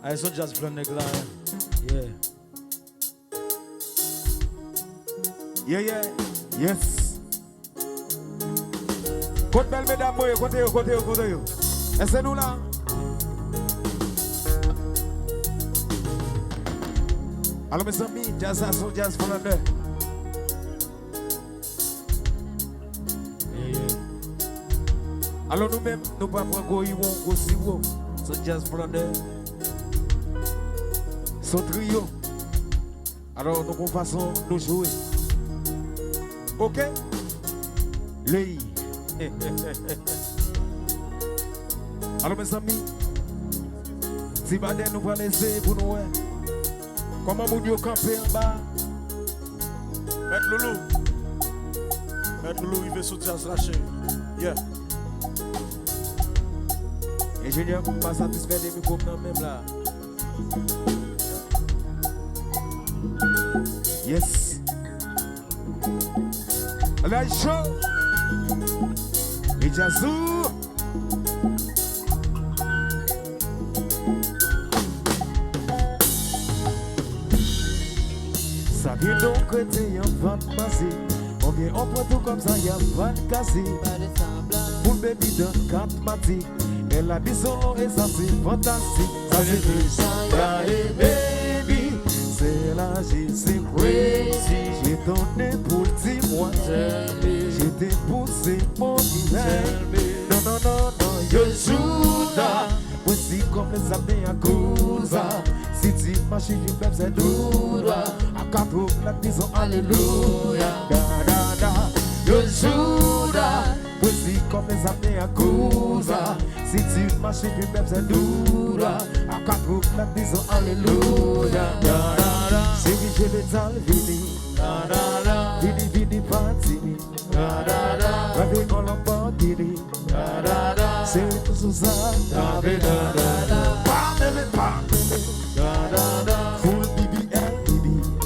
I saw just plan nèg là. Yeah. Yeah, yeah. Yes. Côte belle mesdames, côté yo. Est-ce nous là? Alors mes amis, jazz à son jazz flandais. Alors nous-mêmes, nous pas prendre goyou, aussi haut. Son jazz flandais. Son trio. Alors nous avons façon de jouer. Ok? Les. Alors mes amis, si badin nous va laisser pour nous. Comment vous dites camper en bas? Maître Loulou, il veut sortir à lâcher. Yeah. Ingénieur, vous pas satisfait des micros même là. Yes. La show. Et Jazou. Ça vient donc que t'es un vent passé. On vient, on prend tout comme ça, y'a pas de cassé. Pour le baby donne 4 matins. Elle a dit son nom et ça c'est fantastique. Ça c'est le baby. C'est la c'est crazy. J'ai donné pour le petit mois. J'ai dépoussé mon hiver. Non, non, non, non, yo Juda. Voici comme les amis à cause. Si tu marches, tu peux faire droit. À 4 plaques, disons Alléluia. Da, da, da. Yo Juda. Voici comme les amis à cause. Si tu marches, tu peux faire droit. À 4 plaques, disons Alléluia. Da, da, da. Si je le tal, vini. Da, da, da. Vini, vini, patini. Da, da, da. Ravi, on l'a pas dini. Da, da, da. C'est tout ça. Da, da, da, da. Pamele, pamele. Da, da, da. Full BBL, BB.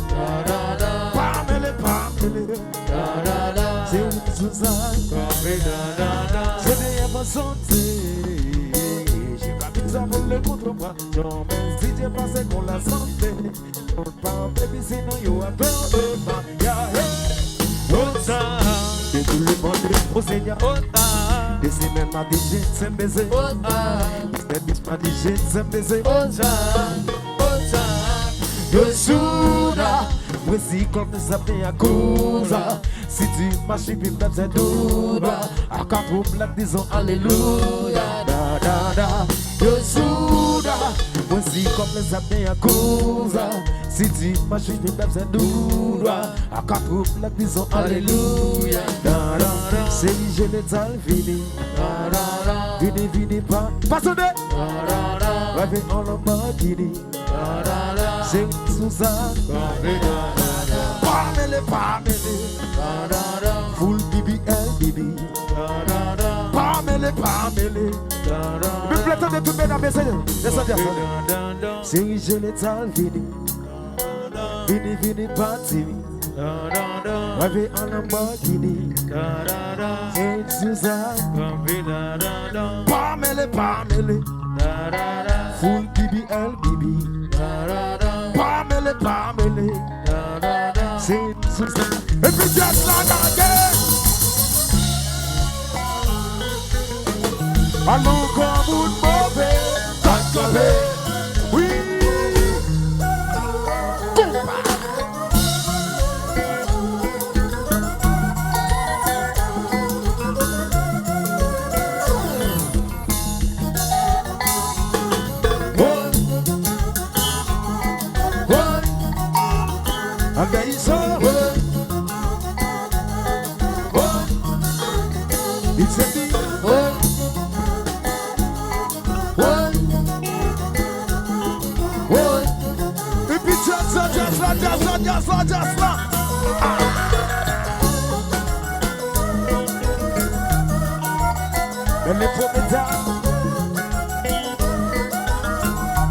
Da, da, da. Pamele, pamele. Da, da, da. C'est tout ça. Da, da, da. C'est des façons. J'ai pas mis ça pour le contre-bras. Non, mais si j'ai passé qu'on la santé. On parle, baby, sinon you a peur de ma. Yeah, hey. Ota. De tout le monde, au Seigneur. Ota. Des semaines m'a dit j'ai t'aime baiser. Ota. Des bitch m'a dit j'ai t'aime baiser. Ota. Ota. Yo Juda. Voici comme nous appelons à cause. Si tu marches, puis même c'est double. À 4 plaques, disons Alléluia. Da da da. Yo Juda. Voici comme nous appelons à cause. Si tu marches, puis même c'est double. À 4 plaques, disons Alléluia. Da da da. C'est je l'ai tal vini. Da da da. Vini vini pas. Pas sonné. Da da da. Rêver en Lamborghini. Da da da. C'est sous ça. Pamele, pamele. Da da da. Full BBL, BB. Da da da. Pamele, pamele. Da da da. Me plaît de tout mesdames, messieurs. C'est je l'ai tal vini. Vini vini patini. Rêver en Lamborghini. C'est sous ça. Pamele, pamele. Full BBL, BB. Pamele, pamele. C'est sous ça. Et puis just like again. Allons comme une mauvaise. Kanpe. Oui. It's a big et puis just là. Elle est propriétaire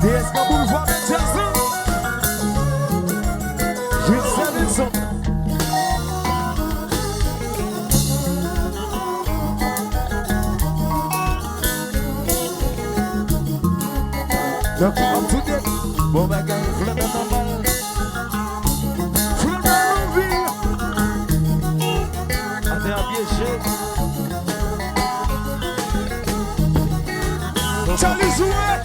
DSK Boulevard de Jackson. Je sais les sons. Donc, up to date. Bon bagay, flemme normal. Flemme en ville. Allez, à piéger. Charlie Zouet.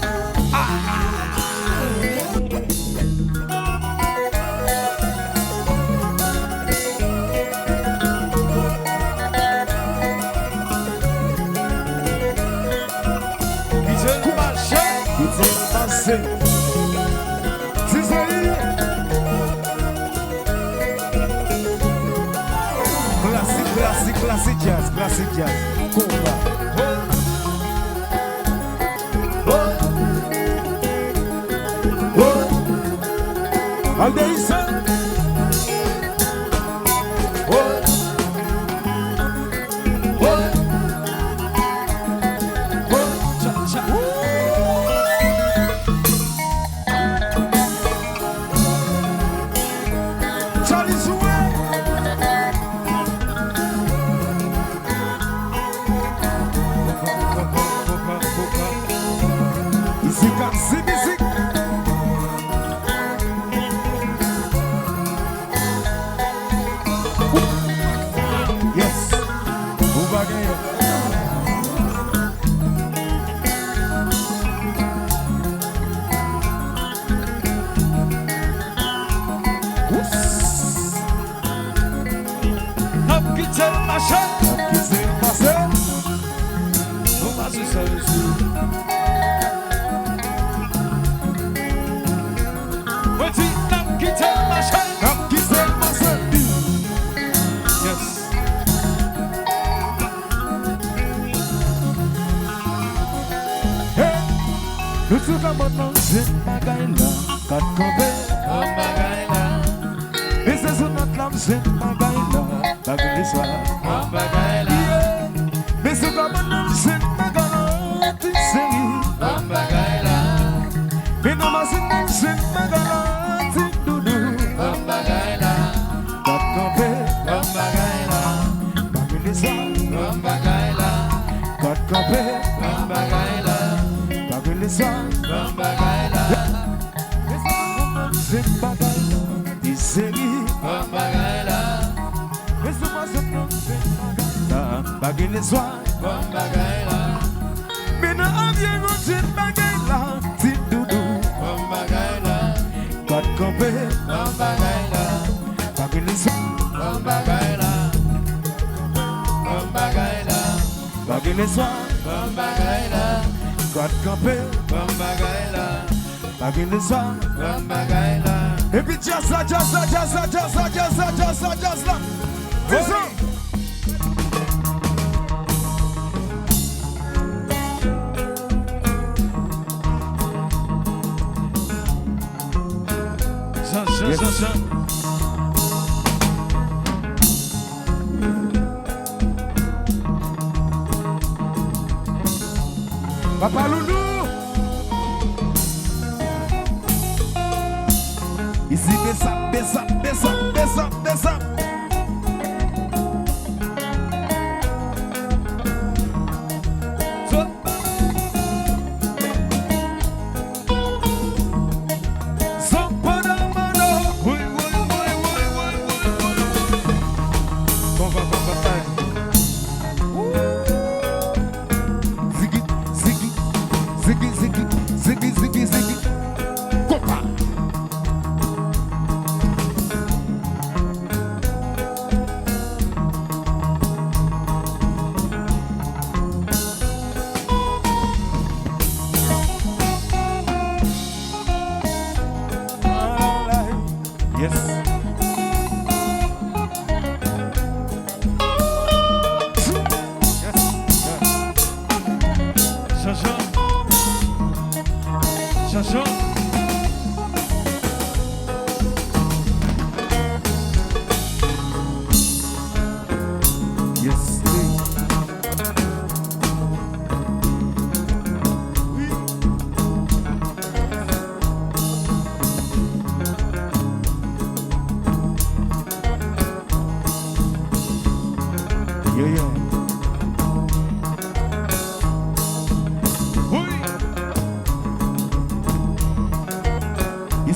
Classic jazz, compa. Aldeisa. Et puis just là. C'est ça. Ça. Papa Loulou. Ici, baisse ça.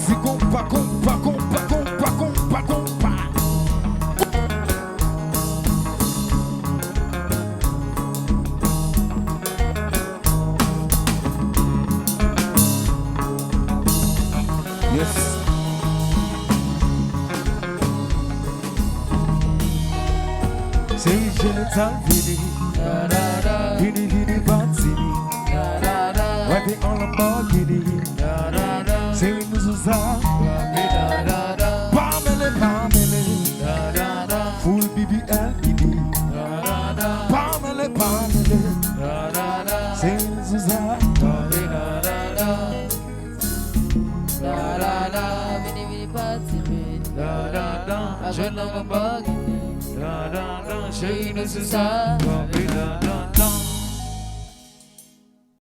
Si compa, compa, compa, compa, compa, compa. Yes. Say genital vini, vini vini bansini, wipe it all about giddy. Say nuzuza, pamele pamele, full BBL BB, pamele pamele, say nuzuza. Je n'en veux pas.